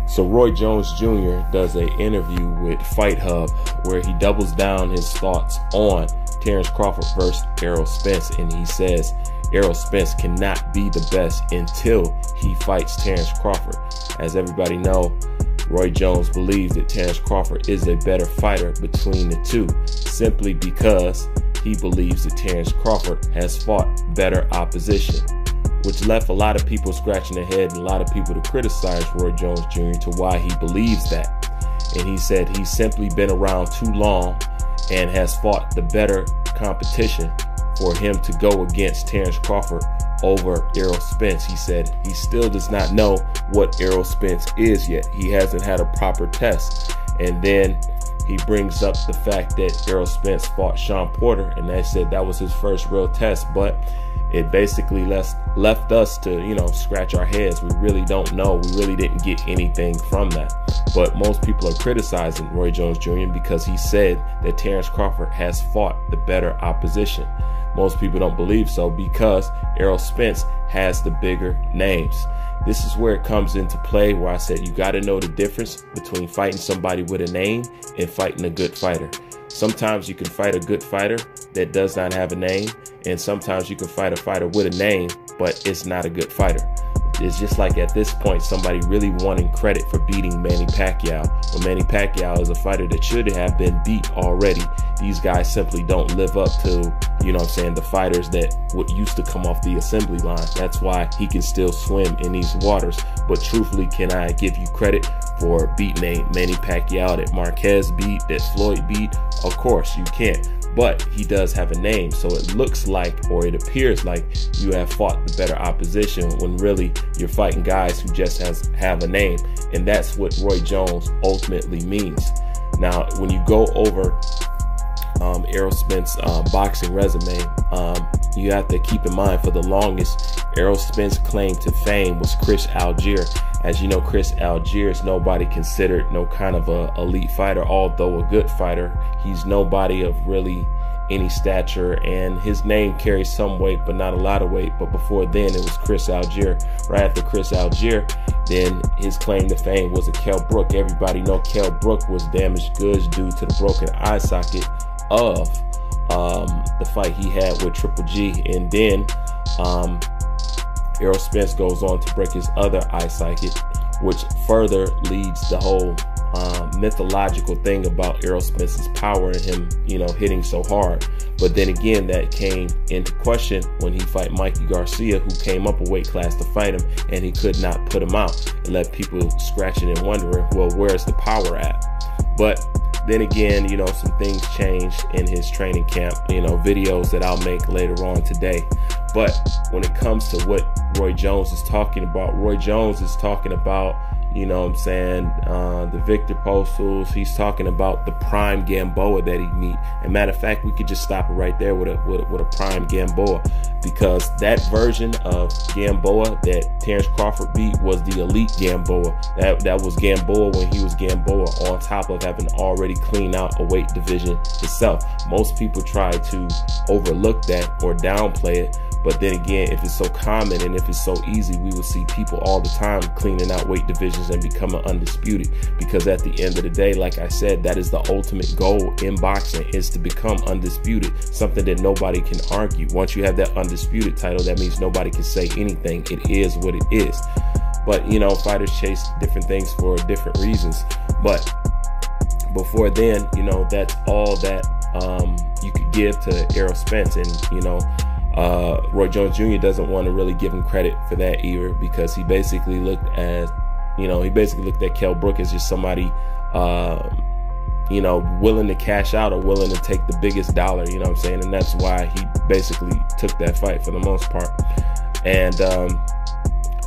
So Roy Jones Jr. does an interview with Fight Hub where he doubles down his thoughts on Terrence Crawford versus Errol Spence, and he says Errol Spence cannot be the best until he fights Terrence Crawford. As everybody know, Roy Jones believes that Terrence Crawford is a better fighter between the two, simply because he believes that Terrence Crawford has fought better opposition, which left a lot of people scratching their head and a lot of people to criticize Roy Jones Jr. to why he believes that. And he said he's simply been around too long and has fought the better competition for him to go against Terrence Crawford over Errol Spence. He said he still does not know what Errol Spence is yet. He hasn't had a proper test. And then he brings up the fact that Errol Spence fought Sean Porter, and they said that was his first real test, but it basically left us to, scratch our heads. We really don't know. We really didn't get anything from that. But most people are criticizing Roy Jones Jr. because he said that Terrence Crawford has fought the better opposition. Most people don't believe so because Errol Spence has the bigger names. This is where it comes into play, where I said you got to know the difference between fighting somebody with a name and fighting a good fighter. Sometimes you can fight a good fighter that does not have a name, and sometimes you can fight a fighter with a name, but it's not a good fighter. It's just like at this point, somebody really wanting credit for beating Manny Pacquiao. When Manny Pacquiao is a fighter that should have been beat already. These guys simply don't live up to, the fighters that would used to come off the assembly line. That's why he can still swim in these waters. But truthfully, can I give you credit for beating a Manny Pacquiao that Marquez beat, that Floyd beat? Of course, you can't. But he does have a name, so it looks like, or it appears like, you have fought the better opposition when really you're fighting guys who just have a name. And that's what Roy Jones ultimately means. Now, when you go over Errol Spence's boxing resume, you have to keep in mind, for the longest, Errol Spence's claim to fame was Chris Algier. As you know, Chris Algier is nobody considered no kind of a elite fighter, although a good fighter. He's nobody of really any stature, and his name carries some weight, but not a lot of weight. But before then, it was Chris Algier. Right after Chris Algier, then his claim to fame was a Kell Brook. Everybody know Kell Brook was damaged goods due to the broken eye socket of the fight he had with Triple G. And then Errol Spence goes on to break his other eye socket, which further leads the whole mythological thing about Errol Spence's power and him, hitting so hard. But then again, that came into question when he fight Mikey Garcia, who came up a weight class to fight him, and he could not put him out. It left people scratching and wondering, well, where's the power at? But then again, some things changed in his training camp, videos that I'll make later on today. But when it comes to what Roy Jones is talking about, Roy Jones is talking about, the Victor Postles. He's talking about the prime Gamboa that he meet. And matter of fact, we could just stop it right there with a prime Gamboa, because that version of Gamboa that Terrence Crawford beat was the elite Gamboa. That was Gamboa when he was Gamboa, on top of having already cleaned out a weight division itself. Most people try to overlook that or downplay it. But then again, if it's so common and if it's so easy, we will see people all the time cleaning out weight divisions and becoming undisputed. Because at the end of the day, like I said, that is the ultimate goal in boxing, is to become undisputed. Something that nobody can argue. Once you have that undisputed title, that means nobody can say anything. It is what it is. But, fighters chase different things for different reasons. But before then, that's all that you could give to Errol Spence. And, Roy Jones Jr. doesn't want to really give him credit for that either, because he basically looked at, Kell Brook as just somebody, willing to cash out or willing to take the biggest dollar, and that's why he basically took that fight for the most part. And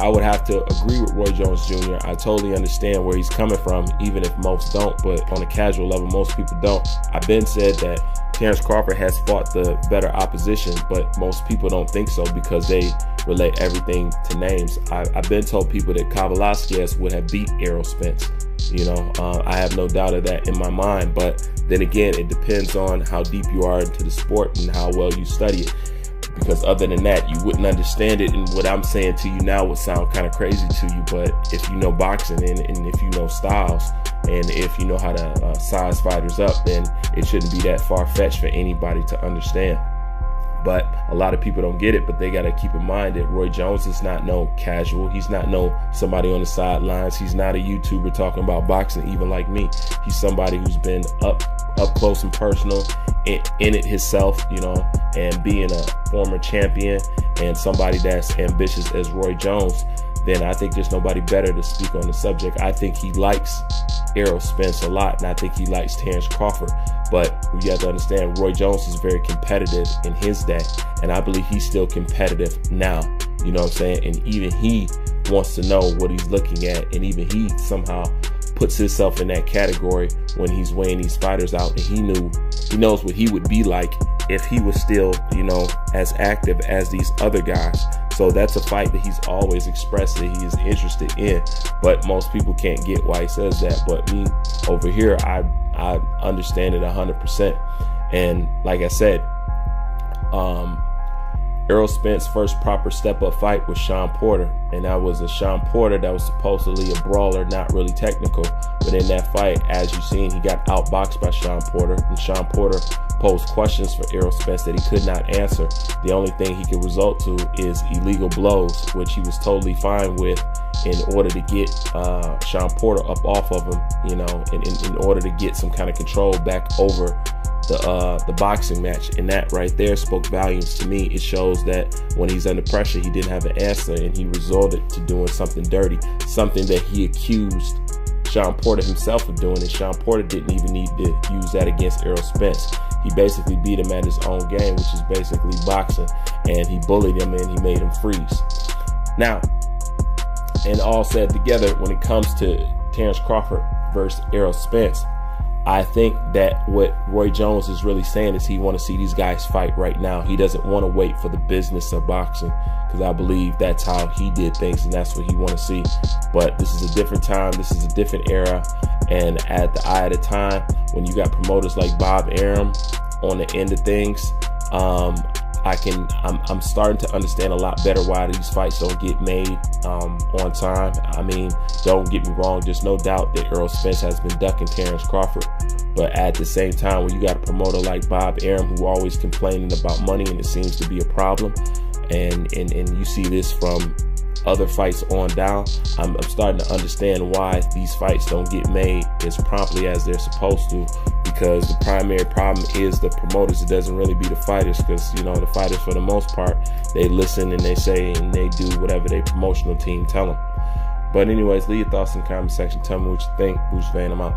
I would have to agree with Roy Jones Jr. I totally understand where he's coming from, even if most don't, but on a casual level, most people don't. I've been said that Terrence Crawford has fought the better opposition, but most people don't think so because they relate everything to names. I've been told people that Velasquez would have beat Errol Spence. I have no doubt of that in my mind, but then again, it depends on how deep you are into the sport and how well you study it. because other than that, you wouldn't understand it. And what I'm saying to you now would sound kind of crazy to you, but if you know boxing and if you know styles and if you know how to size fighters up, then it shouldn't be that far-fetched for anybody to understand. But a lot of people don't get it, but they got to keep in mind that Roy Jones is not no casual. He's not no somebody on the sidelines. He's not a YouTuber talking about boxing, even like me. He's somebody who's been up close and personal in it himself, you know, and being a former champion and somebody that's ambitious as Roy Jones. Then I think there's nobody better to speak on the subject. I think he likes Errol Spence a lot, and I think he likes Terrence Crawford. But you have to understand, Roy Jones is very competitive in his day, and I believe he's still competitive now. You know what I'm saying? And even he wants to know what he's looking at, and even he somehow puts himself in that category when he's weighing these fighters out, and he knows what he would be like if he was still, you know, as active as these other guys. So that's a fight that he's always expressed that he is interested in, but most people can't get why he says that. But me over here, I understand it 100%. And like I said, Errol Spence's first proper step-up fight was Sean Porter, and that was a Sean Porter that was supposedly a brawler, not really technical. But in that fight, as you've seen, he got outboxed by Sean Porter, and Sean Porter posed questions for Errol Spence that he could not answer. The only thing he could resort to is illegal blows, which he was totally fine with in order to get Sean Porter up off of him, you know, in order to get some kind of control back over the boxing match. And that right there spoke volumes to me. It shows that when he's under pressure, he didn't have an answer, and he resorted to doing something dirty, something that he accused Sean Porter himself of doing, and Sean Porter didn't even need to use that against Errol Spence. He basically beat him at his own game, which is basically boxing, and he bullied him and he made him freeze. Now, and all said together, when it comes to Terrence Crawford versus Errol Spence, I think that what Roy Jones is really saying is he want to see these guys fight right now. He doesn't want to wait for the business of boxing, because I believe that's how he did things and that's what he want to see. But this is a different time. This is a different era. And at the eye of the time, when you got promoters like Bob Arum on the end of things, I'm starting to understand a lot better why these fights don't get made on time. I mean, don't get me wrong, there's no doubt that Errol Spence has been ducking Terrence Crawford, but at the same time, when you got a promoter like Bob Arum who always complaining about money, and it seems to be a problem, and you see this from other fights on down, I'm starting to understand why these fights don't get made as promptly as they're supposed to, because the primary problem is the promoters. It doesn't really be the fighters, because, you know, the fighters, for the most part, they listen and they say and they do whatever their promotional team tell them. But anyways, leave your thoughts in the comment section. Tell me what you think. Bruce Van, I'm out.